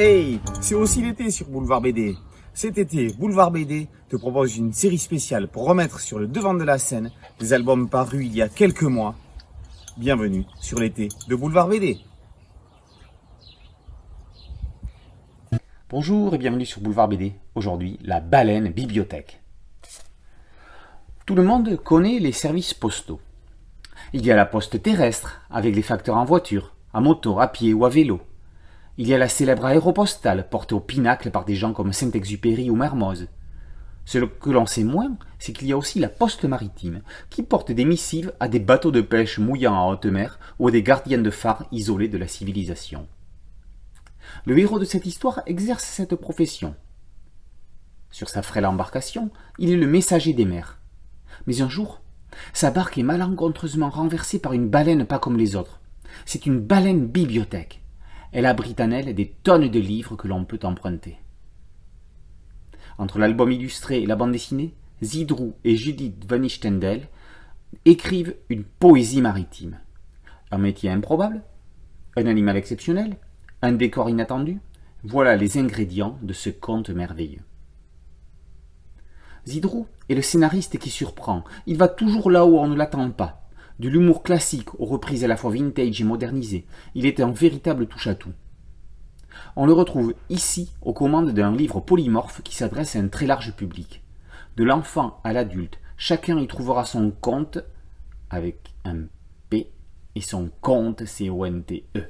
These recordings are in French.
Hey, c'est aussi l'été sur Boulevard BD. Cet été, Boulevard BD te propose une série spéciale pour remettre sur le devant de la scène des albums parus il y a quelques mois. Bienvenue sur l'été de Boulevard BD. Bonjour et bienvenue sur Boulevard BD. Aujourd'hui, la baleine bibliothèque. Tout le monde connaît les services postaux. Il y a la poste terrestre, avec les facteurs en voiture, à moto, à pied ou à vélo. Il y a la célèbre aéropostale, portée au pinacle par des gens comme Saint-Exupéry ou Mermoz. Ce que l'on sait moins, c'est qu'il y a aussi la poste maritime, qui porte des missives à des bateaux de pêche mouillant en haute mer ou à des gardiens de phare isolés de la civilisation. Le héros de cette histoire exerce cette profession. Sur sa frêle embarcation, il est le messager des mers. Mais un jour, sa barque est malencontreusement renversée par une baleine pas comme les autres. C'est une baleine bibliothèque. Elle abrite en elle des tonnes de livres que l'on peut emprunter. Entre l'album illustré et la bande dessinée, Zidrou et Judith Van Nichtendale écrivent une poésie maritime. Un métier improbable, un animal exceptionnel, un décor inattendu, voilà les ingrédients de ce conte merveilleux. Zidrou est le scénariste qui surprend. Il va toujours là où on ne l'attend pas. De l'humour classique aux reprises à la fois vintage et modernisées, il est un véritable touche-à-tout. On le retrouve ici aux commandes d'un livre polymorphe qui s'adresse à un très large public. De l'enfant à l'adulte, chacun y trouvera son compte avec un P et son conte, C-O-N-T-E.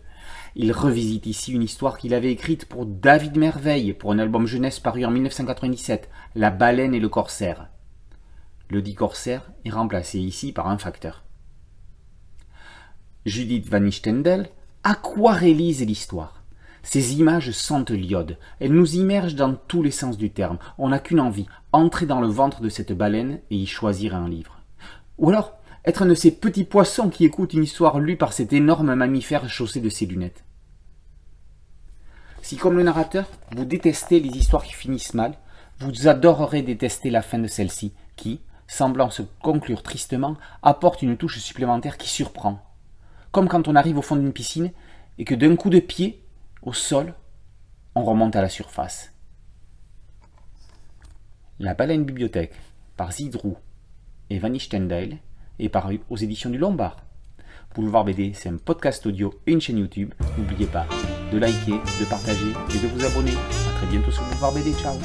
Il revisite ici une histoire qu'il avait écrite pour David Merveille pour un album jeunesse paru en 1997, La baleine et le corsaire. Le dit corsaire est remplacé ici par un facteur. Judith Van Nichtendale aquarellise l'histoire. Ces images sentent l'iode. Elles nous immergent dans tous les sens du terme. On n'a qu'une envie, entrer dans le ventre de cette baleine et y choisir un livre. Ou alors, être un de ces petits poissons qui écoutent une histoire lue par cet énorme mammifère chaussé de ses lunettes. Si, comme le narrateur, vous détestez les histoires qui finissent mal, vous adorerez détester la fin de celle-ci, qui, semblant se conclure tristement, apporte une touche supplémentaire qui surprend. Comme quand on arrive au fond d'une piscine et que d'un coup de pied, au sol, on remonte à la surface. La baleine bibliothèque, par Zidrou et Van Nichtendale, est paru aux éditions du Lombard. Boulevard BD, c'est un podcast audio et une chaîne YouTube. N'oubliez pas de liker, de partager et de vous abonner. A très bientôt sur Boulevard BD. Ciao.